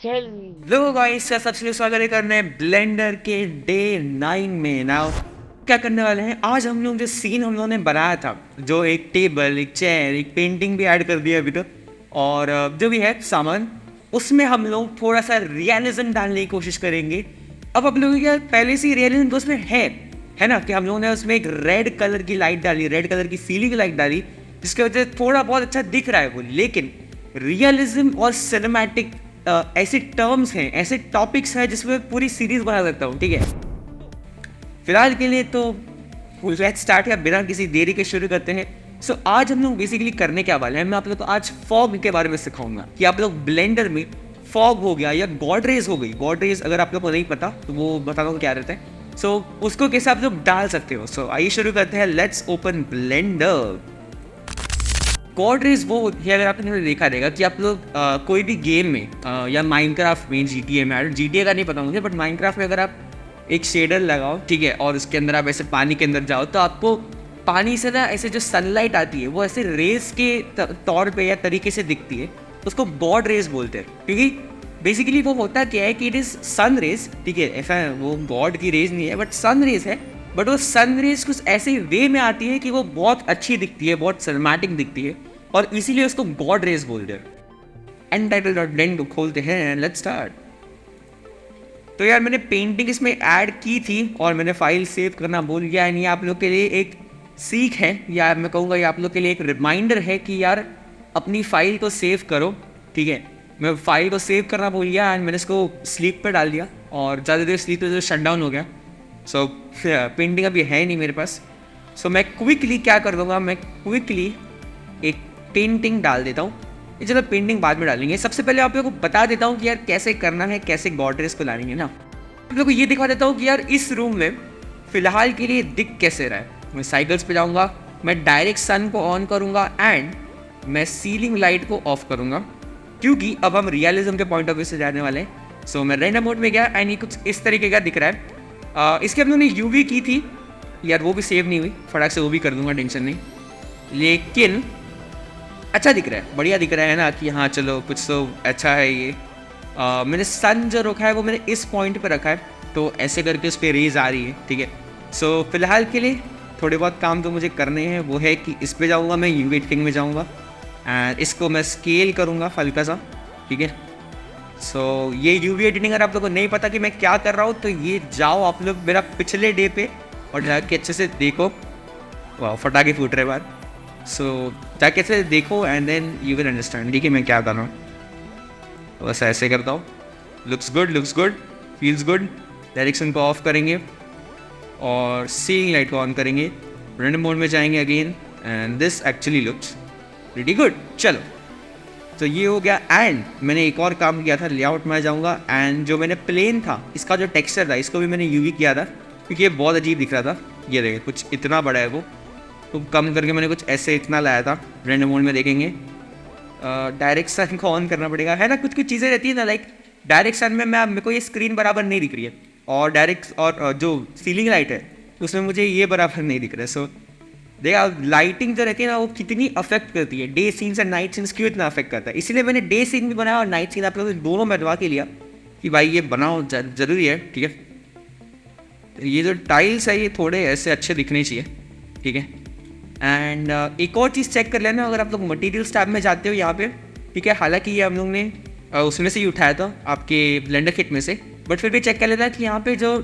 Hello guys, सबसे स्वागत है करने ब्लेंडर के डे 9 में। नाउ क्या करने वाले हैं आज हम लोग, जो सीन हम लोगों ने बनाया था, जो एक टेबल, एक चेयर, एक पेंटिंग भी ऐड कर दिया अभी तो, और जो भी है सामान, उसमें हम लोग थोड़ा सा रियलिज्म डालने की कोशिश करेंगे। अब आप लोगों क्या पहले से ही रियलिज्म तो उसमें है ना, कि हम लोगों ने उसमें एक रेड कलर की लाइट डाली, रेड कलर की सीलिंग लाइट डाली, जिसकी वजह से थोड़ा बहुत अच्छा दिख रहा है वो। लेकिन रियलिज्म और सिनेमैटिक ऐसे टर्म्स हैं, ऐसे टॉपिक्स हैं जिसमें पूरी सीरीज बना सकता हूँ। ठीक है, फिलहाल के लिए तो लेट्स स्टार्ट, या बिना किसी देरी के शुरू करते हैं। सो आज हम लोग बेसिकली करने क्या वाले हैं, मैं आप लोग को आज फॉग के बारे में सिखाऊंगा कि आप लोग ब्लेंडर में फॉग हो गया या गॉड रेज हो गई। गॉड रेज अगर आप लोग को नहीं पता तो वो बता दो क्या रहता है। सो उसको कैसे आप लोग डाल सकते हो। सो आइए शुरू करते हैं, let's open blender. God raise वो होती है, अगर आपने देखा रहेगा कि आप लोग कोई भी गेम में या माइनक्राफ्ट में, जीटीए में, जीटीए का नहीं पता मुझे, बट माइनक्राफ्ट में अगर आप एक शेडर लगाओ, ठीक है, और उसके अंदर आप ऐसे पानी के अंदर जाओ, तो आपको पानी से ना ऐसे जो सनलाइट आती है वो ऐसे रेज के तौर पे या तरीके से दिखती है, तो उसको गॉड रेज बोलते हैं। क्योंकि बेसिकली वो होता क्या है कि इट इज़ सन रेज, ठीक है, ऐसा वो गॉड की रेज नहीं है बट सन रेज है। बट वो सन रेज कुछ ऐसे वे में आती है कि वो बहुत अच्छी दिखती है, बहुत सिनेमैटिक दिखती है, और इसीलिए उसको गॉड रेज बोलते हैं। Untitled.blend को खोलते हैं, लेट्स स्टार्ट। तो यार मैंने पेंटिंग इसमें ऐड की थी और मैंने फाइल सेव करना भूल गया। यानी आप लोग के लिए एक सीख है, या मैं कहूँगा ये आप लोग के लिए एक रिमाइंडर है कि यार अपनी फाइल को सेव करो। ठीक है, मैं फाइल को सेव करना भूल गया एंड मैंने इसको स्लीप पर डाल दिया, और ज़्यादा देर स्लीप पर शट डाउन हो गया। सो पेंटिंग अभी है नहीं मेरे पास। सो मैं क्विकली क्या कर दूँगा, मैं क्विकली एक पेंटिंग डाल देता हूँ। ये चलो पेंटिंग बाद में डालेंगे, सबसे पहले आप लोगों को बता देता हूँ कि यार कैसे करना है, कैसे गॉड रेज को लाएंगे ना। आप लोगों को ये दिखा देता हूँ कि यार इस रूम में फिलहाल के लिए दिख कैसे रहा है। मैं साइकिल्स पे जाऊँगा, मैं डायरेक्ट सन को ऑन करूँगा एंड मैं सीलिंग लाइट को ऑफ करूँगा, क्योंकि अब हम रियलिज्म के पॉइंट ऑफ व्यू से जाने वाले हैं। सो मैं रेंडम मोड में गया एंड ये कुछ इस तरीके का दिख रहा है। इसके हम लोगों ने यूवी की थी यार, वो भी सेव नहीं हुई, फटाक से वो भी कर दूंगा, टेंशन नहीं। लेकिन अच्छा दिख रहा है, बढ़िया दिख रहा है ना, कि हाँ चलो कुछ तो अच्छा है ये। मैंने सन जो रखा है वो मैंने इस पॉइंट पर रखा है, तो ऐसे करके उस पर रेज आ रही है। ठीक है, सो फिलहाल के लिए थोड़े बहुत काम तो मुझे करने हैं। वो है कि इस पर जाऊँगा, मैं यूवी एडिटिंग में जाऊँगा एंड इसको मैं स्केल करूँगा हल्का सा। ठीक है, सो ये यूवी एडिटिंग अगर आप लोगों को नहीं पता कि मैं क्या कर रहा हूँ, तो ये जाओ आप लोग मेरा पिछले डे पे और जाके अच्छे से देखो। वाह, फटाके फूट रहे बाहर। सो जाके ऐसे देखो and then you will understand कि मैं क्या कर रहा हूँ। बस ऐसे करता हूँ, looks good, looks good, feels good. Direction को ऑफ करेंगे और सीलिंग लाइट को ऑन करेंगे, रेंडम मोड में जाएंगे again and this actually looks pretty good. चलो, तो ये हो गया। एंड मैंने एक और काम किया था, लेआउट में जाऊँगा एंड जो मैंने प्लेन था, इसका जो टेक्सचर था, इसको भी मैंने यूवी किया था, क्योंकि ये बहुत अजीब दिख रहा था। ये देखिए कुछ इतना बड़ा है वो, तो कम करके मैंने कुछ ऐसे इतना लाया था। रेंडम मोड में देखेंगे, डायरेक्ट सन को ऑन करना पड़ेगा, है ना। कुछ कुछ चीज़ें रहती है ना, लाइक डायरेक्ट सन में मेरे को ये स्क्रीन बराबर नहीं दिख रही है, और डायरेक्ट और जो सीलिंग लाइट है उसमें मुझे ये बराबर नहीं दिख रहा है। सो देखा, लाइटिंग जो रहती है ना वो कितनी अफेक्ट करती है, day scenes and night scenes क्यों इतना अफेक्ट करता है। इसीलिए मैंने डे सीन भी बनाया और नाइट सीन आप लोगों ने दोनों बनवा के लिया कि भाई ये बनाओ, ज़रूरी है। ठीक है, ये जो टाइल्स है ये थोड़े ऐसे अच्छे दिखने चाहिए। ठीक है, एंड एक और चीज़ चेक कर लेना, अगर आप लोग मटेरियल्स टैब में जाते हो यहाँ पे, ठीक है, हालांकि ये हम लोग ने उसमें से ही उठाया था आपके ब्लेंडर किट में से, बट फिर भी चेक कर लेना कि यहाँ पे जो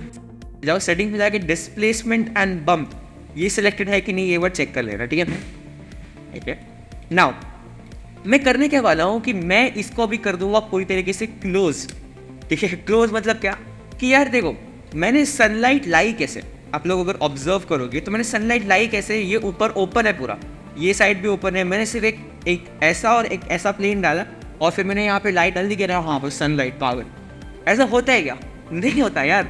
जाओ सेटिंग में जाके डिस्प्लेसमेंट एंड बम्प, ये सिलेक्टेड है कि नहीं, ये वर्ड चेक कर लेना। ठीक है, ठीक है। नाउ मैं करने के वाला हूँ कि मैं इसको अभी कर दूंगा पूरी तरीके से क्लोज। ठीक है, क्लोज मतलब क्या कि यार देखो, मैंने सनलाइट लाई कैसे, आप लोग अगर ऑब्जर्व करोगे तो मैंने सनलाइट लाई कैसे, ये ऊपर ओपन है पूरा, ये साइड भी ओपन है। मैंने सिर्फ एक ऐसा और एक ऐसा प्लेन डाला और फिर मैंने यहाँ पे लाइट डाल दी कि हाँ पर सनलाइट पागल। ऐसा होता है क्या? नहीं होता यार,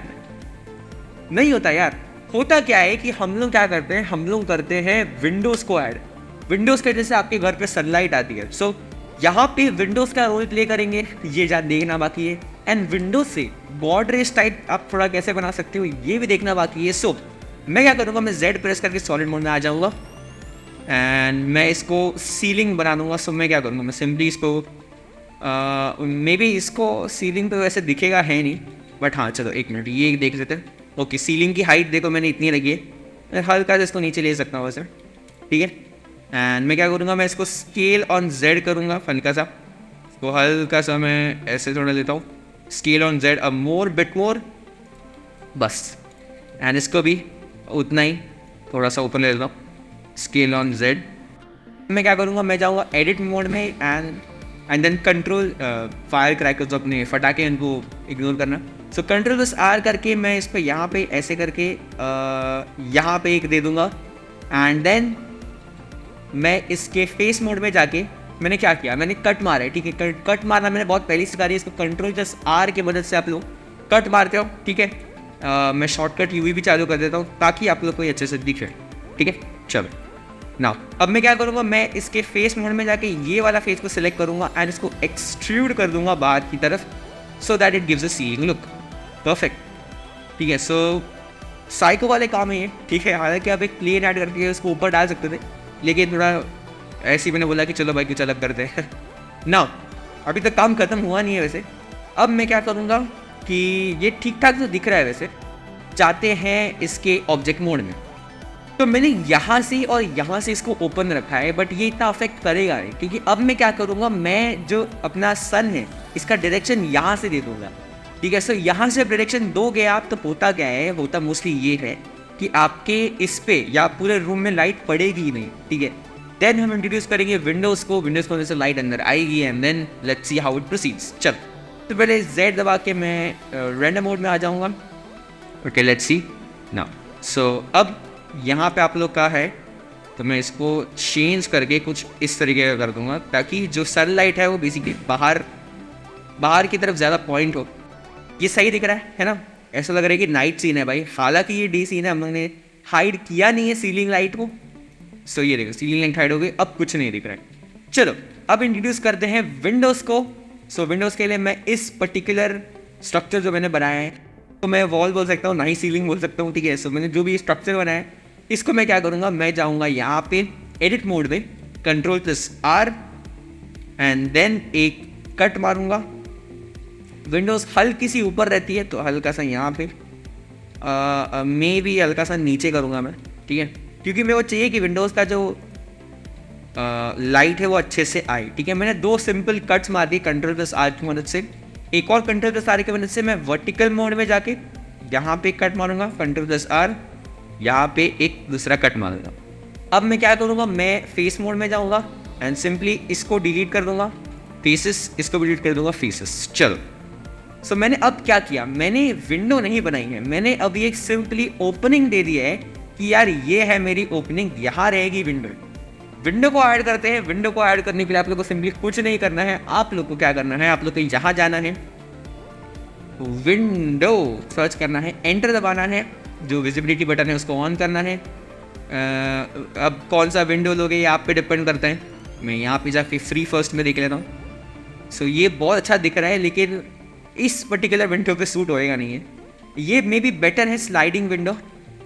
नहीं होता यार। होता क्या है कि हम लोग क्या करते हैं, हम लोग करते हैं विंडोज़ को ऐड। विंडोज़ के जैसे आपके घर पे सनलाइट आती है, सो यहाँ पे विंडोज़ का रोल प्ले करेंगे, ये जान देखना बाकी है। एंड विंडोज से गॉड रेज टाइप आप थोड़ा कैसे बना सकते हो ये भी देखना बाकी है। सो मैं क्या करूँगा, मैं Z प्रेस करके सॉलिड मोड में आ जाऊँगा एंड मैं इसको सीलिंग बना दूँगा। सो मैं क्या करूँगा, मैं सिंपली इसको मे बी इसको सीलिंग पे वैसे दिखेगा है नहीं, बट हाँ चलो एक मिनट ये देख लेते हैं। ओके, सीलिंग की हाइट देखो मैंने इतनी लगी है, मैं हल्का सा इसको नीचे ले सकता हूँ वैसे, ठीक है। एंड मैं क्या करूँगा, मैं इसको स्केल ऑन जेड करूँगा हल्का सा, इसको हल्का सा मैं ऐसे थोड़ा लेता हूँ, scale on Z, a more bit more, बस। एंड इसको भी उतना ही थोड़ा सा ऊपर ले लेता हूँ, स्केल ऑन जेड। मैं क्या करूँगा, मैं जाऊँगा एडिट मोड में and then control fire crackers, अपने फटाके इनको इग्नोर करना। सो कंट्रोल बस आर करके मैं इस पर यहाँ पे ऐसे करके यहाँ पे एक दे दूँगा। एंड देन मैं इसके फेस मोड में जाके मैंने क्या किया, मैंने कट मारा है, ठीक है। कट मारना मैंने बहुत पहले सिखा रही है, इसको कंट्रोल जस्ट आर की मदद से आप लोग कट मारते हो, ठीक है। मैं शॉर्टकट यूवी भी चालू कर देता हूँ ताकि आप लोग को अच्छे से दिखे, ठीक है। चलो नाउ अब मैं क्या करूँगा, मैं इसके फेस मोड में जाके ये वाला फेस को सिलेक्ट करूँगा एंड इसको एक्सट्रूड कर दूंगा बाहर की तरफ, so that it gives a ceiling look perfect, ठीक है। सो साइको वाले काम है ये, ठीक है। हालांकि आप एक प्लेन ऐड करके उसको ऊपर डाल सकते थे, लेकिन थोड़ा ऐसे ही मैंने बोला कि चलो भाई कुछ अलग करते हैं। नाउ अभी तक काम खत्म हुआ नहीं है वैसे। अब मैं क्या करूँगा कि ये ठीक ठाक तो दिख रहा है वैसे, जाते हैं इसके ऑब्जेक्ट मोड में। तो मैंने यहाँ से और यहाँ से इसको ओपन रखा है, बट ये इतना अफेक्ट करेगा नहीं, क्योंकि अब मैं क्या करूँगा, मैं जो अपना सन है इसका डायरेक्शन यहाँ से दे दूँगा, ठीक है। सो यहाँ से डायरेक्शन दोगे आप तो होता क्या है, होता मोस्टली ये है कि आपके इस पे या पूरे रूम में लाइट पड़ेगी ही नहीं, ठीक है। देन हम इंट्रोड्यूस करेंगे विंडोज़ को, विंडोज़ को से लाइट अंदर आएगी and then let's see how it proceeds. चल तो पहले Z दबा के मैं रैंडम मोड में आ जाऊँगा। Okay let's see now. So अब यहाँ पे आप लोग का है, तो मैं इसको चेंज करके कुछ इस तरीके का कर दूंगा ताकि जो सनलाइट है वो बेसिकली बाहर की तरफ ज़्यादा पॉइंट हो। ये सही दिख रहा है ना, ऐसा लग रहा है कि नाइट सीन है भाई, हालांकि ये डे सीन है, हम लोगों ने हाइड किया नहीं है सीलिंग लाइट को। सो ये देखो सीलिंग लाइट हाइड हो गई, अब कुछ नहीं दिख रहा है। चलो अब इंट्रोड्यूस करते हैं विंडोज़ को। सो विंडोज़ के लिए मैं इस पर्टिकुलर स्ट्रक्चर जो मैंने बनाया है, तो मैं वॉल बोल सकता हूँ, ना ही सीलिंग बोल सकता हूँ, ठीक है। सो मैंने जो भी स्ट्रक्चर बनाया है इसको मैं क्या करूँगा, मैं जाऊँगा यहाँ पे एडिट मोड में, control plus R and then एक कट मारूँगा। विंडोज़ हल्की सी ऊपर रहती है तो हल्का सा यहाँ पे मे भी हल्का सा नीचे करूँगा मैं, ठीक है, क्योंकि मेरे को चाहिए कि विंडोज़ का जो लाइट है वो अच्छे से आए, ठीक है। मैंने दो सिंपल कट्स मार दिए कंट्रोल प्लस आर की मदद से। एक और कंट्रोल प्लस आर की मदद से मैं वर्टिकल मोड में जाके यहाँ पे कट मारूंगा, कंट्रोल प्लस आर, यहाँ पे एक दूसरा कट मारूंगा। अब मैं क्या करूँगा, मैं फेस मोड में जाऊँगा एंड सिंपली इसको डिलीट कर दूंगा, फेसेस, इसको डिलीट कर दूंगा, फेसेस। चलो सो मैंने अब क्या किया, मैंने विंडो नहीं बनाई है, मैंने अब ये सिंपली ओपनिंग दे दिया है कि यार ये है मेरी ओपनिंग, यहाँ रहेगी विंडो। विंडो को ऐड करते हैं। विंडो को ऐड करने के लिए आप लोग को सिंपली कुछ नहीं करना है, आप लोग को क्या करना है, आप लोग को यहाँ जाना है, विंडो सर्च करना है, एंटर दबाना है, जो विजिबिलिटी बटन है उसको ऑन करना है। अब कौन सा विंडो लोगे ये आप पे डिपेंड करता है, मैं यहाँ पे जाके फ्री फर्स्ट में देख लेता हूँ। सो ये बहुत अच्छा दिख रहा है लेकिन इस पर्टिकुलर विंडो पे सूट होएगा नहीं है, ये मे बी बेटर है स्लाइडिंग विंडो,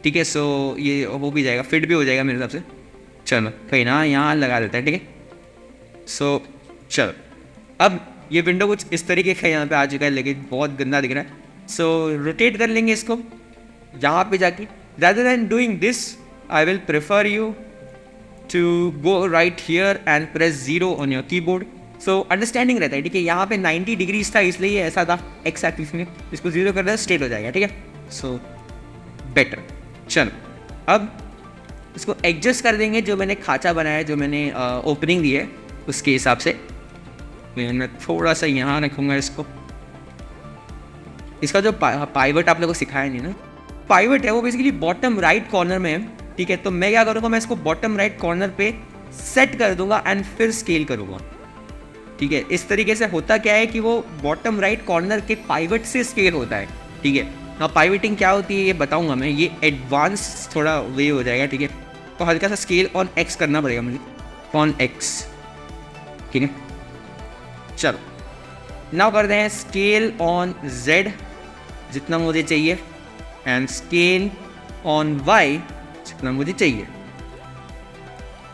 ठीक है। सो ये हो भी जाएगा, फिट भी हो जाएगा मेरे हिसाब से। चलो कहीं ना यहाँ लगा देता है, ठीक है। सो चलो अब ये विंडो कुछ इस तरीके का यहाँ पे आ चुका है लेकिन बहुत गंदा दिख रहा है। सो रोटेट कर लेंगे इसको, यहाँ पे जाके rather than doing this I will prefer you to go right here and press 0 on your keyboard। So understanding रहता है, ठीक है। यहाँ पे 90 डिग्रीज था इसलिए ये ऐसा था एक्स एक्सिस में, इसको 0 कर दिया स्ट्रेट हो जाएगा, ठीक है। So better. चलो अब इसको एडजस्ट कर देंगे, जो मैंने खांचा बनाया है, जो मैंने ओपनिंग दी है उसके हिसाब से। मैं थोड़ा सा यहाँ रखूँगा इसको, इसका जो पाइवट आप लोगों को सिखाया नहीं ना, पाइवट है वो बेसिकली बॉटम राइट कॉर्नर में है, ठीक है। तो मैं क्या करूँगा, मैं इसको बॉटम राइट कॉर्नर पे सेट कर दूंगा एंड फिर स्केल करूँगा, ठीक है। इस तरीके से होता क्या है कि वो बॉटम राइट कॉर्नर के पाइवट से स्केल होता है, ठीक है। हाँ पाइवटिंग क्या होती है ये बताऊँगा मैं, ये एडवांस थोड़ा वे हो जाएगा, ठीक है। तो हल्का सा स्केल ऑन एक्स करना पड़ेगा मुझे, ऑन एक्स, ठीक है। चलो नाउ करते हैं स्केल ऑन जेड जितना मुझे चाहिए एंड स्केल ऑन वाई जितना मुझे चाहिए,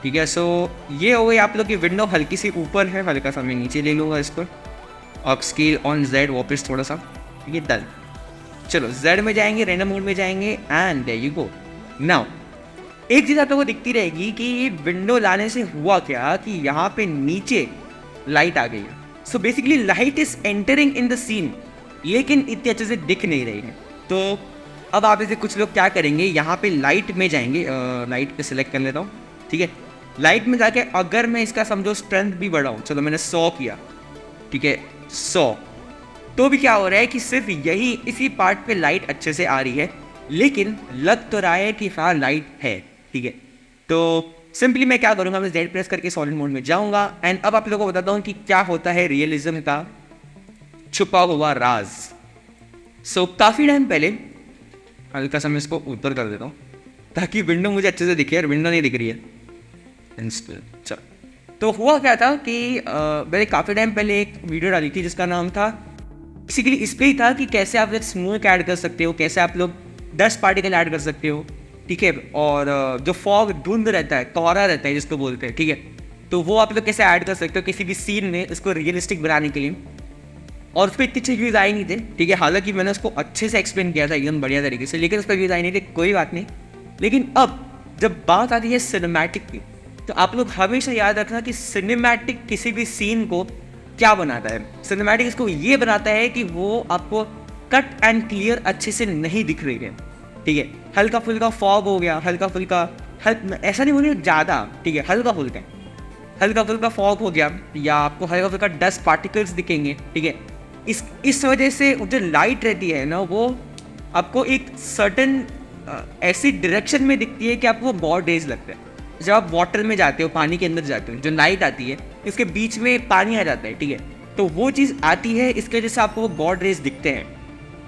ठीक है। सो ये हो गई आप लोग की विंडो, हल्की सी ऊपर है, हल्का सा मैं नीचे ले लूँगा इसको अब स्केल ऑन जेड वापस थोड़ा सा, ये डन। चलो जेड में जाएंगे, रैंडम मोड में जाएंगे and there you go. Now एक चीज़ आप लोगों को दिखती रहेगी कि ये विंडो लाने से हुआ क्या कि यहाँ पे नीचे लाइट आ गई है। So basically light is entering in the scene, लेकिन इतने अच्छे से दिख नहीं रही है। तो अब आप इसे कुछ लोग क्या करेंगे, यहाँ पे लाइट में जाएंगे, लाइट पे सिलेक्ट कर लेता हूँ, ठीक है। लाइट में जाके अगर मैं इसका समझो स्ट्रेंथ भी बढ़ाऊँ, चलो मैंने 100 किया, ठीक है 100, तो भी क्या हो रहा है कि सिर्फ यही इसी पार्ट पे लाइट अच्छे से आ रही है, लेकिन लग तो रहा है कि हाँ लाइट है, ठीक है। तो सिंपली मैं क्या करूँगा, मैं जेड प्रेस करके सॉलिड मोड में जाऊँगा एंड अब आप लोगों को बताता हूँ कि क्या होता है रियलिज्म का छुपा हुआ राज। सो काफ़ी टाइम पहले, हल्का सा मैं इसको ऊपर कर देता हूँ ताकि विंडो मुझे अच्छे से दिखे, यार विंडो नहीं दिख रही है। चलो, तो हुआ क्या था कि मैंने काफ़ी टाइम पहले एक वीडियो डाली थी जिसका नाम था, बेसिकली इस पर ही था कि कैसे आप स्मोक ऐड कर सकते हो, कैसे आप लोग डस्ट पार्टिकल ऐड कर सकते हो, ठीक है। और जो फॉग धुंध रहता है, कोहरा रहता है जिसको बोलते हैं, ठीक है, तो वो आप लोग कैसे ऐड कर सकते हो किसी भी सीन में इसको रियलिस्टिक बनाने के लिए। और उस पर इतने अच्छे व्यूज़ आए नहीं थे, ठीक है, हालांकि मैंने उसको अच्छे से एक्सप्लेन किया था एकदम बढ़िया तरीके से, लेकिन उस पर व्यूज़ आए नहीं थे, कोई बात नहीं। लेकिन अब जब बात आती है सिनेमैटिक की, तो आप लोग हमेशा याद रखना कि सिनेमैटिक किसी भी सीन को क्या बनाता है। सिनेमैटिक इसको ये बनाता है कि वो आपको कट एंड क्लियर अच्छे से नहीं दिख रही है, ठीक है। हल्का फुल्का फॉग हो गया, हल्का फुल्का ऐसा नहीं बोलिए ज़्यादा, ठीक है, हल्का फुल्का फॉग हो गया, या आपको हल्का फुल्का डस्ट पार्टिकल्स दिखेंगे, ठीक है। इस वजह से जो लाइट रहती है ना, वो आपको एक सर्टन ऐसी डायरेक्शन में दिखती है कि आपको बहुत रेज लगता है। जब आप वाटर में जाते हो, पानी के अंदर जाते हो, जो लाइट आती है इसके बीच में पानी आ जाता है, ठीक है, तो वो चीज़ आती है, इसके वजह से आपको वो गॉड रेज दिखते हैं।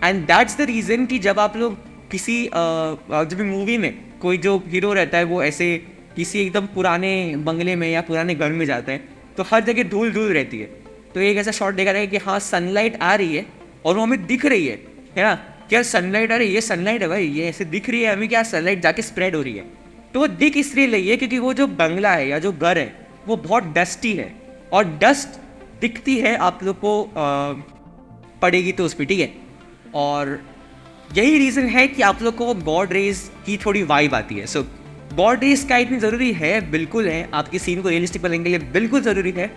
एंड दैट्स द रीज़न कि जब आप लोग किसी जब भी मूवी में कोई जो हीरो रहता है वो ऐसे किसी एकदम पुराने बंगले में या पुराने घर में जाता है, तो हर जगह धूल धूल रहती है। तो एक ऐसा शॉट देखा जाएगा कि हाँ सनलाइट आ रही है और वो हमें दिख रही है ना, क्या सनलाइट आ रही है, ये सनलाइट है भाई, ये ऐसे दिख रही है हमें, क्या सनलाइट जाके स्प्रेड हो रही है। तो वो दिख इसलिए रही है क्योंकि वो जो बंगला है या जो घर है वो बहुत डस्टी है, और डस्ट दिखती है आप लोग को पड़ेगी तो उस पर, ठीक है। और यही रीज़न है कि आप लोग को गॉड रेज की थोड़ी वाइब आती है। सो गॉड रेज का इतनी ज़रूरी है, बिल्कुल है, आपकी सीन को रियलिस्टिक बनाने के लिए बिल्कुल ज़रूरी है।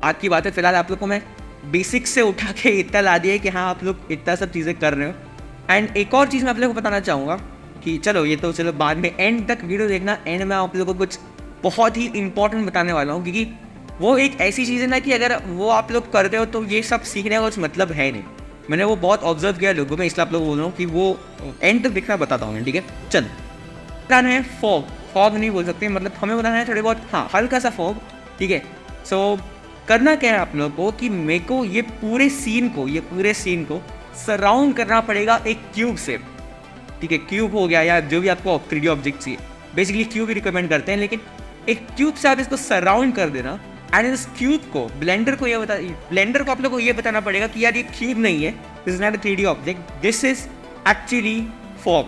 आज की बात है, फिलहाल आप लोग को मैं बेसिक्स से उठा के इतना ला दिया है कि हाँ आप लोग इतना सब चीज़ें कर रहे हो। एंड एक और चीज़ मैं आप लोग को बताना चाहूँगा कि चलो ये तो चलो बाद में, एंड तक वीडियो देखना, एंड में आप लोगों को कुछ बहुत ही इंपॉर्टेंट बताने वाला हूँ, क्योंकि वो एक ऐसी चीज़ है ना कि अगर वो आप लोग करते हो तो ये सब सीखने का कुछ मतलब है नहीं। मैंने वो बहुत ऑब्जर्व किया लोगों में, इसलिए आप लोग बोल रहा हूँ कि वो एंड तक दिखना बताता हूँ मैं, ठीक है। चल बताना है फॉग नहीं बोल सकते, मतलब हमें बताना है थोड़े बहुत, हाँ हल्का सा फॉग, ठीक है। सो करना क्या है आप लोगों को कि मेरे को ये पूरे सीन को सराउंड करना पड़ेगा एक क्यूब से, ठीक है। क्यूब हो गया या जो भी आपको 3D ऑब्जेक्ट चाहिए, बेसिकली क्यूब ही रिकमेंड करते हैं, लेकिन एक क्यूब से आप इसको सराउंड कर देना। एंड इस क्यूब को ब्लेंडर को आप लोग को ये बताना पड़ेगा कि यार ये क्यूब नहीं है, this is not a 3D object, this is actually fog,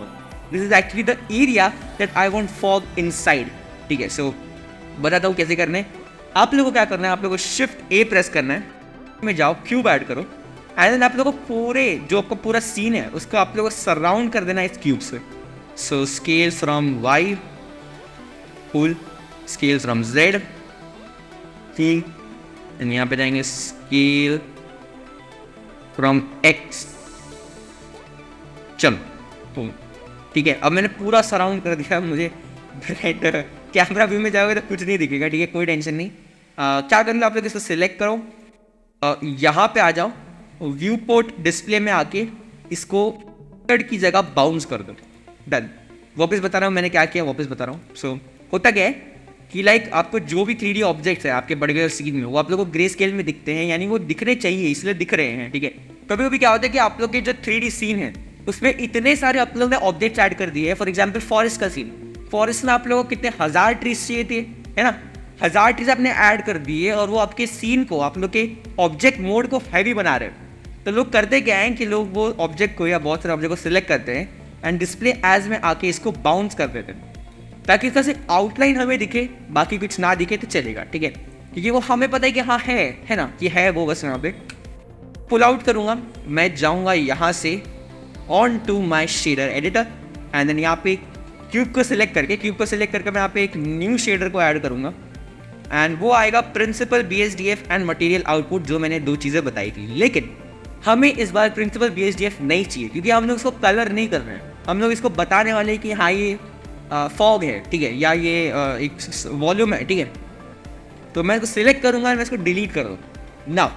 this is actually the area that I want fog inside, ठीक है। सो बताता हूँ कैसे करना है। आप लोगों को क्या करना है, आप लोगों को शिफ्ट ए प्रेस करना है, में जाओ क्यूब ऐड करो, एंड देन आप लोगों को पूरे जो आपका पूरा सीन है उसको आप लोगों को सराउंड कर देना है इस क्यूब से। So scale from Y, full scale from Z, ठीक, एंड यहाँ पे जाएंगे स्केल फ्रॉम एक्स, चलो ठीक है। अब मैंने पूरा सराउंड कर दिया, मुझे कैमरा व्यू में जाओगे तो कुछ नहीं दिखेगा, ठीक है, कोई टेंशन नहीं। क्या करना, आप लोग इसको सिलेक्ट करो, यहाँ पे आ जाओ, व्यू पोर्ट डिस्प्ले में आके इसको कट की जगह बाउंस कर दो, डन। वापस बता रहा हूँ मैंने क्या किया, वापस बता रहा हूँ। सो होता क्या है कि लाइक आपको जो भी 3D ऑब्जेक्ट्स है आपके बड़े बड़े सीन में, वो आप लोगों को ग्रे स्केल में दिखते हैं, यानी वो दिखने चाहिए इसलिए दिख रहे हैं, ठीक है। कभी कभी क्या होता है कि आप लोग के जो 3D सीन है उसमें इतने सारे आप लोगों ने ऑब्जेक्ट्स ऐड कर दिए हैं। फॉर एग्जाम्पल फॉरेस्ट का सीन, फॉरेस्ट में आप लोगों को कितने 1000 ट्रीज चाहिए थे, है ना, 1000 ट्रीज आपने ऐड कर दिए, और वो आपके सीन को, आप लोग के ऑब्जेक्ट मोड को हैवी बना रहे हैं। तो लोग करते क्या हैं कि लोग वो ऑब्जेक्ट को या बहुत सारे ऑब्जेक्ट को सिलेक्ट करते हैं एंड डिस्प्ले एज में आके इसको बाउंस कर देते हैं, ताकि इसका सिर्फ आउटलाइन हमें दिखे, बाकी कुछ ना दिखे तो चलेगा, ठीक है, क्योंकि वो हमें पता है कि हाँ है ना, कि है वो बस यहाँ पे। पुल आउट करूँगा, मैं जाऊँगा यहाँ से on to my shader editor and then यहाँ पे क्यूब को सिलेक्ट करके मैं यहाँ पे एक न्यू शेडर को ऐड करूँगा एंड वो आएगा principled BSDF and material output, जो मैंने 2 चीज़ें बताई थी। लेकिन हमें इस बार प्रिंसिपल BSDF नहीं चाहिए, क्योंकि हम लोग इसको कलर नहीं कर रहे हैं। हम लोग इसको बताने वाले हैं कि हाँ ये फॉग है, ठीक है, या ये एक वॉल्यूम है, ठीक है। तो मैं इसको सिलेक्ट करूँगा, मैं इसको डिलीट कर दूँ। नाउ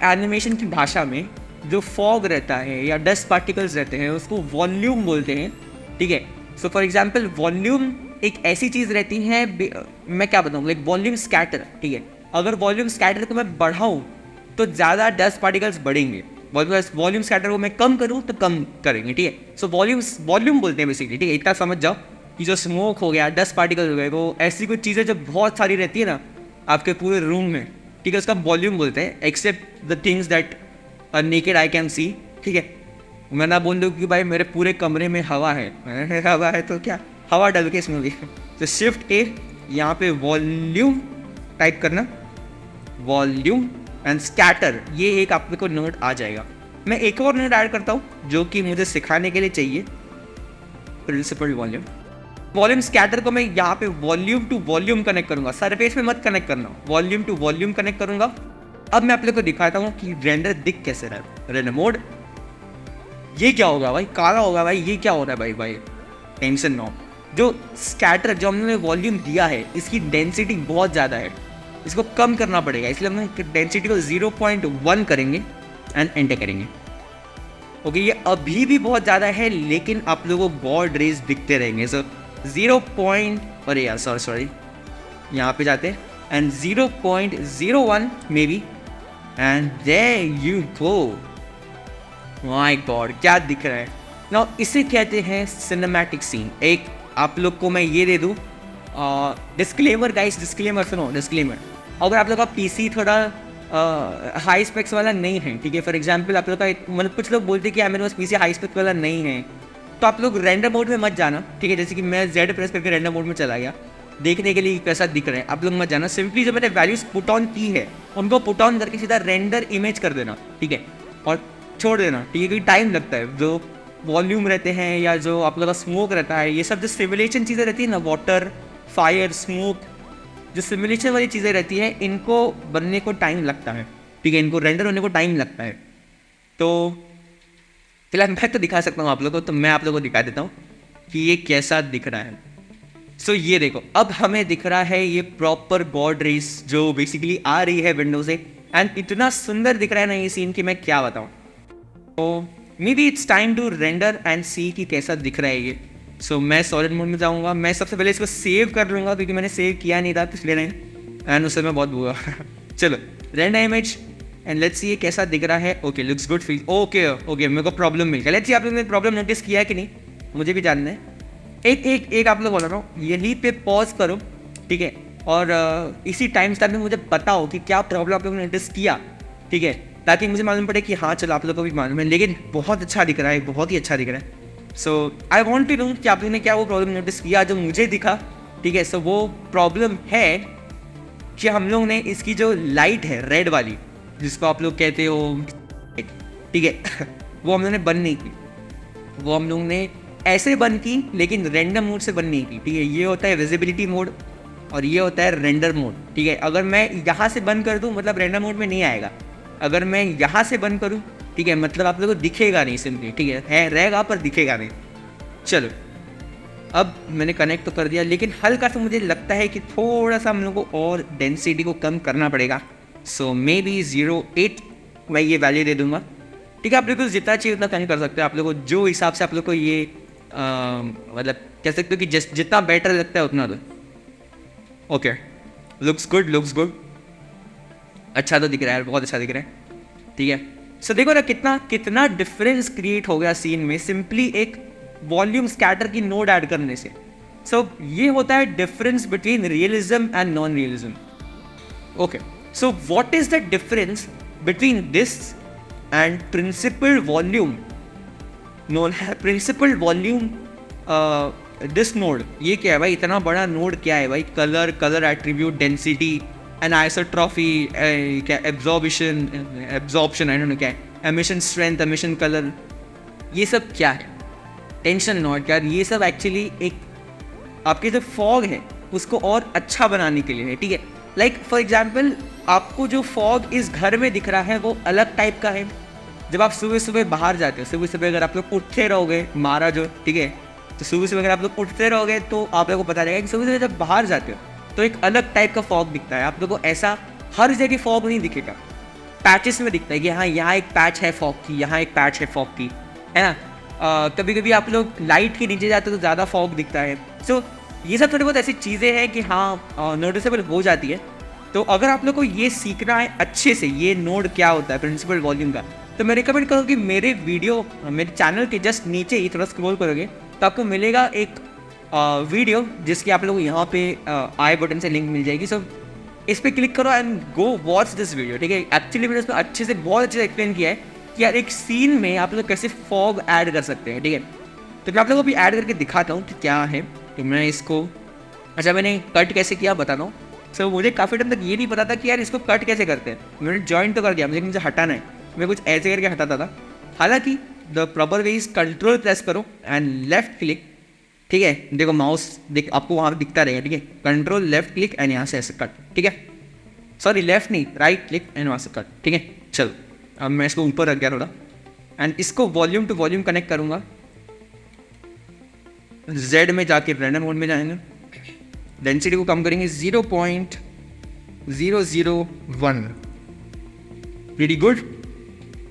एनिमेशन की भाषा में जो फॉग रहता है या डस्ट पार्टिकल्स रहते हैं उसको वॉल्यूम बोलते हैं, ठीक है। सो फॉर एग्जाम्पल वॉल्यूम एक ऐसी चीज़ रहती है, मैं क्या बताऊँ, लाइक वॉल्यूम स्कैटर, ठीक है। अगर वॉल्यूम स्कैटर को मैं बढ़ाऊँ तो ज़्यादा डस्ट पार्टिकल्स बढ़ेंगे, वॉल्यूम स्कैटर को मैं कम करूँ तो कम करेंगे, ठीक है। सो वॉल्यूम बोलते हैं बेसिकली, ठीक है। इतना समझ जाओ कि जो स्मोक हो गया, डस्ट पार्टिकल्स हो गए, वो ऐसी कुछ चीज़ें जो बहुत सारी रहती है ना आपके पूरे रूम में, ठीक है, उसका वॉल्यूम बोलते हैं। Except the things that naked eye can see, ठीक है। मैं ना बोल दूँ कि भाई मेरे पूरे कमरे में हवा है, हवा है तो क्या, हवा डल के इसमें भी। तो शिफ्ट A, यहाँ पे वॉल्यूम टाइप करना, वॉल्यूम एंड स्कैटर, ये एक आप को नोट आ जाएगा। मैं एक और नोट ऐड करता हूँ जो कि मुझे सिखाने के लिए चाहिए, प्रिंसिपल वॉल्यूम स्कैटर को मैं यहाँ पे वॉल्यूम टू वॉल्यूम कनेक्ट करूँगा, सरफेस में मत कनेक्ट करना, वॉल्यूम टू वॉल्यूम कनेक्ट करूँगा। अब मैं आप लोग को दिखाता हूँ कि रेंडर दिख कैसे रहा है। रेंडर मोड, ये क्या होगा भाई, काला होगा भाई, ये क्या हो रहा है भाई, टेंशन नो। जो स्कैटर, जो हमने वॉल्यूम दिया है, इसकी डेंसिटी बहुत ज़्यादा है, इसको कम करना पड़ेगा, इसलिए हम डेंसिटी को 0.1 करेंगे एंड एंटर करेंगे। ओके, ये अभी भी बहुत ज़्यादा है, लेकिन आप लोगों को बॉर्ड रेज दिखते रहेंगे। सो 0. अरे यार सॉरी, यहाँ पे जाते हैं and 0.01 maybe, and there you go. My god, क्या दिख रहा है ना। इसे कहते हैं सिनेमैटिक सीन। एक आप लोग को मैं ये दे दूँ डिस्क्लेमर गाइस, डिस्क्लेमर सुनो, डिस्क्लेमर। अगर आप लोग का PC थोड़ा हाई स्पेक्स वाला नहीं है, ठीक है, फॉर एग्जांपल आप लोग का मतलब कुछ लोग बोलते हैं कि मेरे पास PC हाई स्पेक्स वाला नहीं है, तो आप लोग रेंडर मोड में मत जाना, ठीक है। जैसे कि मैं Z प्रेस करके रेंडर मोड में चला गया देखने के लिए कैसा दिख रहा है, आप लोग मत जाना। सिंपली जो मैंने वैल्यूज पुट ऑन की है उनको पुट ऑन करके सीधा रेंडर इमेज कर देना, ठीक है, और छोड़ देना, ठीक है, क्योंकि टाइम लगता है। जो वॉल्यूम रहते हैं या जो आप लोग का स्मोक रहता है, ये सब जो सिमुलेशन चीज़ें रहती है ना, वाटर, फायर, स्मोक, जो सिमुलेशन वाली चीज़ें रहती है, इनको बनने को टाइम लगता है, ठीक है, इनको रेंडर होने को टाइम लगता है। तो फिलहाल मैं तो दिखा सकता हूँ आप लोगों को, तो मैं आप लोगों को दिखा देता हूँ कि ये कैसा दिख रहा है। सो ये देखो, अब हमें दिख रहा है ये प्रॉपर बॉर्ड रेस जो बेसिकली आ रही है विंडो से, एंड इतना सुंदर दिख रहा है ना ये सीन कि मैं क्या बताऊँ। तो maybe it's time to render and see कि कैसा दिख रहा है ये। सो मैं सॉलिड मोड में जाऊँगा, मैं सबसे पहले इसको सेव कर लूँगा क्योंकि मैंने सेव किया नहीं था पिछले टाइम, एंड उससे मैं बहुत बुरा चलो render image and let's see ये कैसा दिख रहा है। Okay, looks good, feel okay, मेरे को प्रॉब्लम मिल गया। लेट्स सी आप लोगों ने प्रॉब्लम नोटिस किया है कि नहीं, मुझे भी जानना है। एक आप लोग बोल रहा हूँ, यहीं पे पॉज करो, ठीक है, और इसी टाइम स्टैम्प में मुझे बताओ कि क्या प्रॉब्लम आप लोगों ने नोटिस किया, ठीक है, ताकि मुझे मालूम पड़े कि हाँ चलो आप लोगों को भी मालूम है। लेकिन बहुत अच्छा दिख रहा है, बहुत ही अच्छा दिख रहा है। सो आई वॉन्ट टू नो कि आप लोगों ने क्या वो प्रॉब्लम नोटिस किया जो मुझे दिखा, ठीक है। सो वो प्रॉब्लम है कि हम लोग ने इसकी जो लाइट है रेड वाली, जिसको आप लोग कहते हो, ठीक है वो हम लोग ने बंद नहीं की, वो हम लोग ने ऐसे बंद की, लेकिन रेंडम मोड से बंद नहीं की, ठीक है। ये होता है विजिबिलिटी मोड और ये होता है रेंडर मोड, ठीक है। अगर मैं यहाँ से बंद कर दूँ मतलब रेंडर मोड में नहीं आएगा, अगर मैं यहाँ से बंद करूँ, ठीक है, मतलब आप लोगों को दिखेगा नहीं सिंपली, ठीक है रहेगा पर दिखेगा नहीं। चलो अब मैंने कनेक्ट तो कर दिया, लेकिन हल्का सा मुझे लगता है कि थोड़ा सा हम लोग को और डेंसिटी को कम करना पड़ेगा। सो मे बी 0.8 मैं ये वैल्यू दे दूंगा, ठीक है। आप लोग को जितना चाहिए उतना कम कर सकते हो, आप लोग को जो हिसाब से आप लोग को ये मतलब कह सकते हो कि जितना बेटर लगता है उतना दो। ओके, लुक्स गुड, अच्छा तो दिख रहा है, बहुत अच्छा दिख रहा है, ठीक है। सो देखो ना कितना डिफरेंस क्रिएट हो गया सीन में सिंपली एक वॉल्यूम स्कैटर की नोड ऐड करने से। सो ये होता है difference between realism and non realism. Okay, so what is the difference between this and principled volume node है, प्रिंसिपल वॉल्यूम दिस नोड। ये क्या है भाई, इतना बड़ा नोड क्या है भाई, कलर एट्रीब्यूट, डेंसिटी, एनाइसोट्रॉफी, क्या एब्जॉर्प्शन, आई डोंट नो क्या है, एमिशन स्ट्रेंथ, एमिशन कलर, ये सब क्या है? टेंशन नॉट यार, ये सब एक्चुअली एक आपके जो फॉग है उसको और अच्छा बनाने के लिए है, ठीक है। लाइक फॉर एग्जाम्पल, आपको जो फॉग इस घर में दिख रहा है वो अलग टाइप का है। जब आप सुबह सुबह बाहर जाते हो, सुबह सुबह अगर आप लोग उठते रहोगे, मारा जो, ठीक है, तो सुबह सुबह अगर आप लोग उठते रहोगे तो आप लोगों को पता चलेगा कि सुबह सुबह जब बाहर जाते हो तो एक अलग टाइप का फॉग दिखता है। आप लोगों को ऐसा हर जगह फॉग नहीं दिखेगा, पैचेस में दिखता है कि हाँ यहाँ एक पैच है फॉग की, यहाँ एक पैच है फॉग की, है ना। कभी कभी आप लोग लाइट के नीचे जाते हो तो ज़्यादा फॉग दिखता है। सो ये सब थोड़ी बहुत ऐसी चीज़ें हैं कि हाँ नोटिसेबल हो जाती है। तो अगर आप लोग को ये सीखना है अच्छे से, ये नोड क्या होता है प्रिंसिपल वॉल्यूम का, तो मैं रिकमेंड करूँ कि मेरे वीडियो, मेरे चैनल के जस्ट नीचे ही थोड़ा स्क्रॉल करोगे तो आपको मिलेगा एक वीडियो जिसकी आप लोग को यहाँ पे आई बटन से लिंक मिल जाएगी। सो इस पर क्लिक करो and go watch this video, ठीक है। एक्चुअली मैंने उसमें अच्छे से, बहुत अच्छे से एक्सप्लेन किया है कि यार एक सीन में आप लोग कैसे फॉग ऐड कर सकते हैं, ठीक है। तो मैं आप लोगों को भी ऐड करके दिखाता हूँ कि क्या है। तो मैं इसको, अच्छा मैंने कट कैसे किया बताता हूँ। सो मुझे काफ़ी टाइम तक ये नहीं पता था कि यार इसको कट कैसे करते हैं। मैंने जॉइन तो कर दिया, लेकिन मुझे हटाना है, मैं कुछ ऐसे करके हटाता था। हालांकि the proper way is control press करो एंड लेफ्ट क्लिक, ठीक है। देखो माउस देख आपको वहाँ दिखता रहेगा, ठीक है। कंट्रोल लेफ्ट क्लिक एंड यहाँ से ऐसे कट, ठीक है। सॉरी लेफ्ट नहीं, राइट क्लिक एंड वहाँ से कट, ठीक है। चलो अब मैं इसको ऊपर रख गया थोड़ा एंड इसको वॉल्यूम टू वॉल्यूम कनेक्ट करूँगा। जेड में जाके रेंडम मोड में जाएंगे, डेंसिटी को कम करेंगे 0.001। Very good,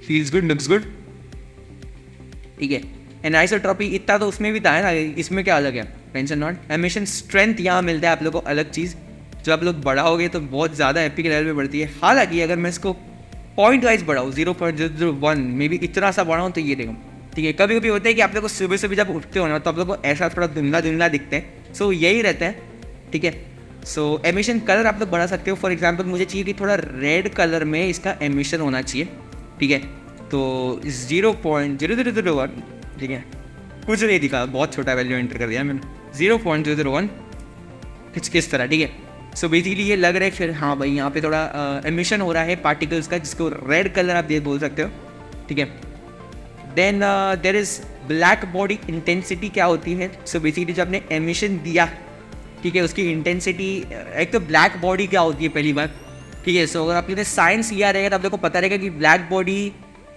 feels good, looks good, ठीक है। एनाइसोट्रॉपी इतना तो उसमें भी था है ना, इसमें क्या अलग है, टेंशन नॉट। एमिशन स्ट्रेंथ यहाँ मिलता है आप लोगों को अलग चीज़, जो आप लोग बढ़ाओगे तो बहुत ज़्यादा एपिक लेवल पे बढ़ती है। हालांकि अगर मैं इसको पॉइंट वाइज बढ़ाऊँ 0.001 मे बी इतना सा बढ़ाऊँ तो ये देखो, ठीक है। कभी कभी होता है कि आप लोग को सुबह सुबह जब उठते हो ना तो आप लोग को ऐसा थोड़ा धुंधला धुंधला दिखते हैं। सो यही रहता है, ठीक है। सो एमिशन कलर आप लोग बढ़ा सकते हो। फॉर एग्जाम्पल मुझे चाहिए कि थोड़ा रेड कलर में इसका एमिशन होना चाहिए, ठीक है। तो 0.0001, ठीक है, कुछ नहीं दिखा, बहुत छोटा वैल्यू एंटर कर दिया मैंने, 0.001 कुछ किस तरह, ठीक है। सो बेसिकली ये लग रहा है फिर हाँ भाई यहाँ पे थोड़ा एमिशन हो रहा है पार्टिकल्स का, जिसको रेड कलर आप ये बोल सकते हो, ठीक है। Then there is black body intensity क्या होती है। सो बेसिकली जब आपने एमिशन दिया, ठीक है, उसकी इंटेंसिटी, एक तो ब्लैक बॉडी क्या होती है पहली बात, ठीक है। सो अगर आपने साइंस लिया रहेगा तो आप लोग को पता रहेगा कि ब्लैक बॉडी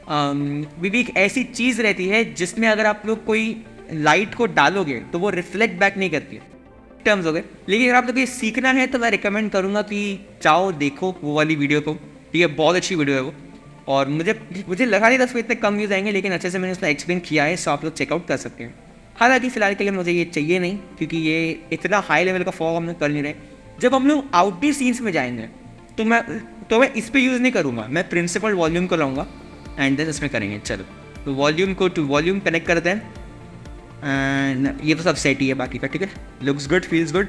भी एक ऐसी चीज़ रहती है जिसमें अगर आप लोग कोई लाइट को डालोगे तो वो रिफ्लेक्ट बैक नहीं करती है, टर्म्स हो गए। लेकिन अगर आप लोग ये सीखना है तो मैं रिकमेंड करूँगा कि जाओ देखो वो वाली वीडियो को, ठीक है, बहुत अच्छी वीडियो है वो। और मुझे लगा नहीं था उसमें इतने कम व्यूज़ आएंगे, लेकिन अच्छे से मैंने उसमें एक्सप्लेन किया है, सो आप लोग चेकआउट कर सकते हैं। हालांकि फिलहाल के लिए मुझे ये चाहिए नहीं, क्योंकि ये इतना हाई लेवल का फॉग हम लोग कर नहीं रहे। जब हम लोग आउटडोर सीन्स में जाएंगे तो मैं इस पर यूज़ नहीं करूँगा, मैं प्रिंसिपल वॉल्यूम को लाऊंगा एंड देन इसमें करेंगे। चलो तो वॉल्यूम को टू वॉल्यूम कनेक्ट करते हैं एंड ये तो सब सेट ही है बाकी का, ठीक है। Looks good, feels good.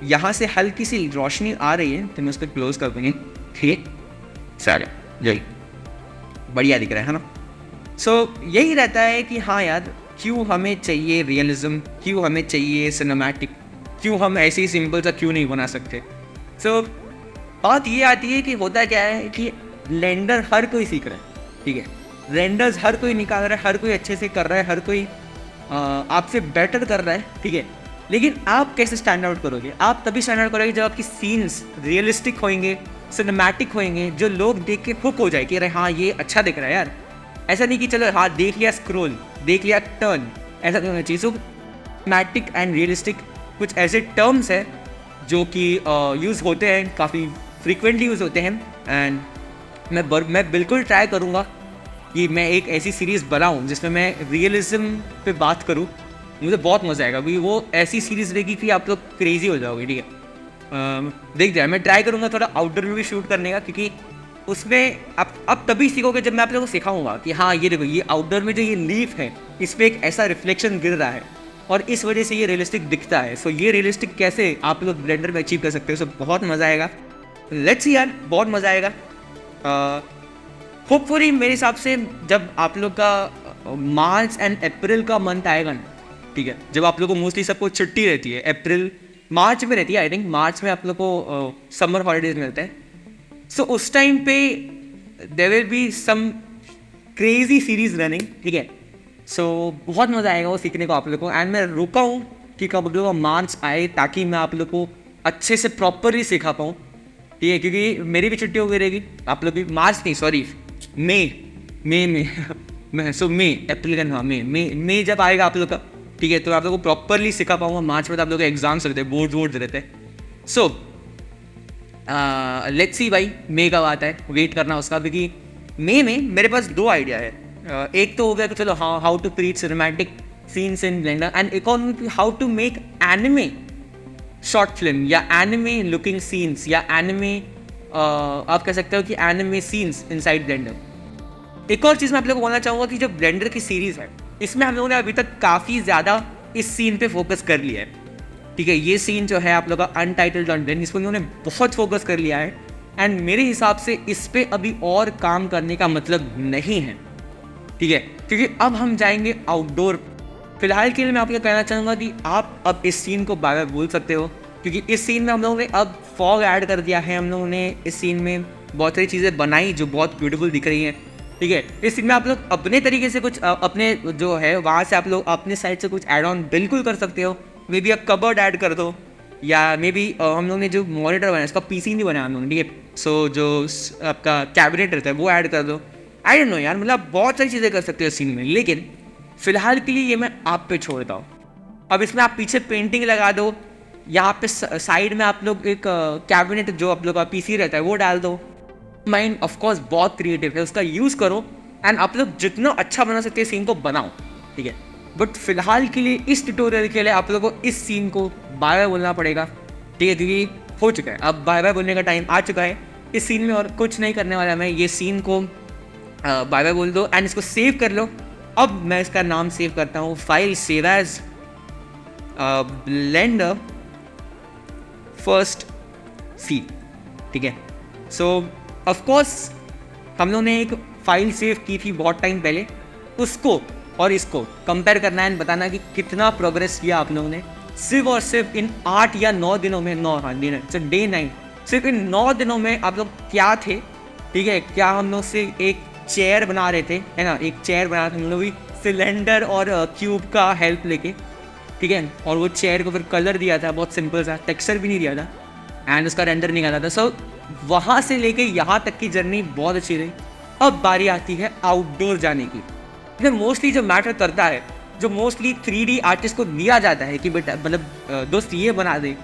यहाँ से हल्की सी रोशनी आ रही है तो मैं उसको क्लोज कर दूँगी, ठीक है। सारे यही बढ़िया दिख रहा है ना। सो यही रहता है कि हाँ यार, क्यों हमें चाहिए रियलिज्म, क्यों हमें चाहिए सिनेमैटिक, क्यों हम ऐसे ही सिंपल सा क्यों नहीं बना सकते। सो बात ये आती है कि होता क्या है कि ब्लेंडर हर कोई सीख रहा है, ठीक है। रेंडर्स हर कोई निकाल रहा है, हर कोई अच्छे से कर रहा है, हर कोई आपसे बेटर कर रहा है, ठीक है। लेकिन आप कैसे स्टैंड आउट करोगे? आप तभी स्टैंड आउट करोगे जब आपकी सीन्स रियलिस्टिक होंगे, सिनेमैटिक होंगे, जो लोग देख के हुक हो जाए कि अरे हाँ ये अच्छा दिख रहा है यार। ऐसा नहीं कि चलो हाँ देख लिया स्क्रोल, देख लिया टर्न, ऐसा नहीं होना चाहिए। सो सिनेमैटिक एंड रियलिस्टिक कुछ ऐसे टर्म्स हैं जो कि यूज़ होते हैं, काफ़ी फ्रीक्वेंटली यूज़ होते हैं। एंड मैं बिल्कुल ट्राई करूँगा कि मैं एक ऐसी सीरीज़ बनाऊँ जिसमें मैं रियलिज्म पे बात करूँ। मुझे बहुत मज़ा आएगा, क्योंकि वो ऐसी सीरीज़ रहेगी कि आप लोग क्रेजी हो जाओगे, ठीक है। देख जाए, मैं ट्राई करूँगा थोड़ा आउटडोर में भी शूट करने का, क्योंकि उसमें अब तभी सीखोगे जब मैं आप लोगों को सिखाऊंगा कि हाँ ये देखो, ये आउटडोर में जो ये लीफ है इस पर एक ऐसा रिफ्लेक्शन गिर रहा है और इस वजह से ये रियलिस्टिक दिखता है। सो ये रियलिस्टिक कैसे आप लोग ब्लेंडर में अचीव कर सकते हो। सो बहुत मज़ा आएगा, लेट्स सी यार, बहुत मज़ा आएगा। होपफुली मेरे हिसाब से जब आप लोग का मार्च एंड अप्रैल का मंथ आएगा ना, ठीक है, जब आप लोग को मोस्टली सबको छुट्टी रहती है, अप्रैल मार्च में रहती है, आई थिंक मार्च में आप लोग को समर हॉलीडेज मिलते हैं। सो उस टाइम पे there will be some crazy series running, ठीक है। सो बहुत मज़ा आएगा वो सीखने को आप लोग को। एंड मैं रुका हूँ कि कब आप लोग का मार्च आए ताकि मैं आप लोग को अच्छे से प्रॉपरली सिखा पाऊँ, ठीक है, क्योंकि मेरी भी छुट्टी हो गई रहेगी, आप लोग भी। मार्च नहीं, सॉरी, मई में मैं सो मई अप्रैल का, हाँ मई जब आएगा आप लोग का, ठीक है, तो आप लोग को प्रॉपरली सिखा पाऊंगा। मार्च में तो आप लोग के एग्जाम्स रहते हैं, बोर्ड रहते हैं। सो लेट्स सी भाई मई कब आता है, वेट करना उसका, क्योंकि मई में मेरे पास 2 आइडिया है। एक तो हो गया कि चलो how to create cinematic scenes in Blender, and एक और how to make anime short film या एनिमे लुकिंग सीन्स या एनिमे आप कह सकते हो कि एनिमे सीन्स इनसाइड ब्लेंडर। एक और चीज़ मैं आप लोगों को बोलना चाहूँगा कि जो ब्लेंडर की सीरीज़ है, इसमें हम लोगों ने अभी तक काफ़ी ज़्यादा इस सीन पे फोकस कर लिया है, ठीक है। ये सीन जो है आप लोगों का अनटाइटल्ड कंटेंट, इस पर उन्होंने बहुत फोकस कर लिया है। एंड मेरे हिसाब से इस पे अभी और काम करने का मतलब नहीं है, ठीक है, क्योंकि अब हम जाएंगे आउटडोर। फिलहाल के लिए मैं आपको कहना चाहूँगा कि आप अब इस सीन को बार बार बोल सकते हो, क्योंकि इस सीन में हम लोगों ने अब फॉग ऐड कर दिया है। हम लोगों ने इस सीन में बहुत सारी चीज़ें बनाई जो बहुत ब्यूटीफुल दिख रही हैं, ठीक है। इस सीन में आप लोग अपने तरीके से कुछ अपने जो है वहाँ से आप लोग अपने साइड से कुछ ऐड ऑन बिल्कुल कर सकते हो। मे बी आप कबर्ड ऐड कर दो, या मे बी हम लोग ने जो मॉनिटर बनाया इसका पीसी नहीं बनाया हम लोगों ने, ठीक है। सो जो आपका कैबिनेट रहता है वो ऐड कर दो। आई डोंट नो यार, मतलब बहुत सारी चीज़ें कर सकते हो सीन में, लेकिन फिलहाल के लिए ये मैं आप पे छोड़ता हूँ। अब इसमें आप पीछे पेंटिंग लगा दो, यहाँ पे साइड में आप लोग एक कैबिनेट जो आप लोग का पीसी रहता है वो डाल दो। माइंड ऑफकोर्स बहुत क्रिएटिव है, उसका यूज़ करो एंड आप लोग जितना अच्छा बना सकते हैं सीन को बनाओ, ठीक है। बट फिलहाल के लिए इस ट्यूटोरियल के लिए आप लोगों को इस सीन को बाय बाय बोलना पड़ेगा, ठीक है, क्योंकि हो चुका है, अब बाय बाय बोलने का टाइम आ चुका है। इस सीन में और कुछ नहीं करने वाला मैं, ये सीन को बाय बाय बोल दो एंड इसको सेव कर लो। अब मैं इसका नाम सेव करता हूँ, file save as Blender first scene, ठीक है। सो ऑफकोर्स हम लोगों ने एक फाइल सेव की थी बहुत टाइम पहले, उसको और इसको कंपेयर करना है, बताना कि कितना प्रोग्रेस किया आप लोगों ने सिर्फ और सिर्फ इन 8 या 9 दिनों में, 9 हाँ दिन है, डे 9, सिर्फ इन 9 दिनों में आप लोग क्या थे, ठीक है। क्या हम लोग से एक चेयर बना रहे थे, है ना, एक चेयर बना रहे थे हम लोग भी सिलेंडर और क्यूब का हेल्प लेके, ठीक है। और वो चेयर को फिर कलर दिया था, बहुत सिंपल सा, टेक्सचर भी नहीं दिया था एंड उसका रेंडर निकाला था। सो वहाँ से लेके यहाँ तक की जर्नी बहुत अच्छी रही। अब बारी आती है आउटडोर जाने की। मोस्टली जो मैटर करता है, जो मोस्टली 3D आर्टिस्ट को दिया जाता है कि बेटा मतलब दोस्त ये बना दे,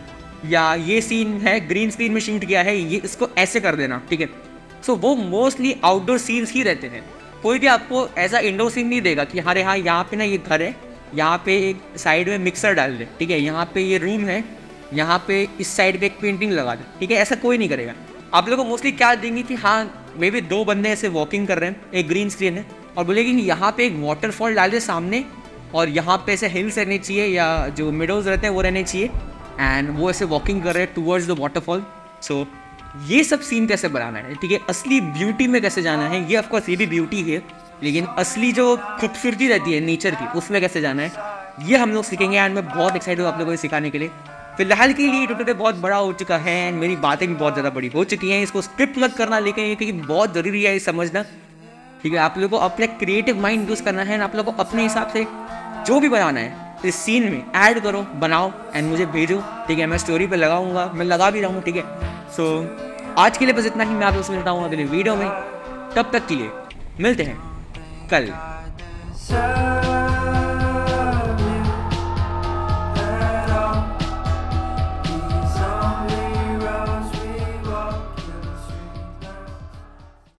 या ये सीन है ग्रीन स्क्रीन में शूट किया है, ये इसको ऐसे कर देना, ठीक है। सो वो मोस्टली आउटडोर सीन्स ही रहते हैं। कोई भी आपको ऐसा इंडोर सीन नहीं देगा कि अरे हाँ यहाँ पे ना ये घर है, यहाँ पे एक साइड में मिक्सर डाल दे, ठीक है, यहाँ पे ये रूम है, यहाँ पे इस साइड पे एक पेंटिंग लगा दे, ठीक है। ऐसा कोई नहीं करेगा। आप लोगों को मोस्टली क्या देंगे कि हाँ मे बी 2 बंदे ऐसे वॉकिंग कर रहे हैं, एक ग्रीन स्क्रीन है, और बोलेगी कि यहाँ पे एक वाटरफॉल डाल दे सामने, और यहाँ पे ऐसे हिल्स रहने चाहिए या जो मिडोज रहते हैं वो रहने चाहिए, एंड वो ऐसे वॉकिंग कर रहे हैं टूवर्ड्स द वाटरफॉल। सो ये सब सीन कैसे बनाना है, ठीक है, असली ब्यूटी में कैसे जाना है, ये ऑफकोर्स ये भी ब्यूटी है, लेकिन असली जो खूबसूरती रहती है नेचर की उसमें कैसे जाना है, ये हम लोग सीखेंगे। एंड मैं बहुत एक्साइटेड हूँ आप लोगों को सिखाने के लिए। फिलहाल के लिए ट्यूटोरियल बहुत बड़ा हो चुका है एंड मेरी बातें भी बहुत ज़्यादा बड़ी हो चुकी हैं, इसको स्क्रिप्ट मत करना, लेकिन क्योंकि बहुत ज़रूरी है ये समझना, ठीक है। आप लोगों को अपने क्रिएटिव माइंड यूज़ करना है, आप लोगों को अपने हिसाब से जो भी बनाना है इस सीन में ऐड करो, बनाओ एंड मुझे भेजो, ठीक है। मैं स्टोरी पे लगाऊंगा, मैं लगा भी रहा हूँ, ठीक है। सो आज के लिए बस इतना ही। मैं आप लोग से मिलता हूँ अगले वीडियो में, तब तक के लिए मिलते हैं कल।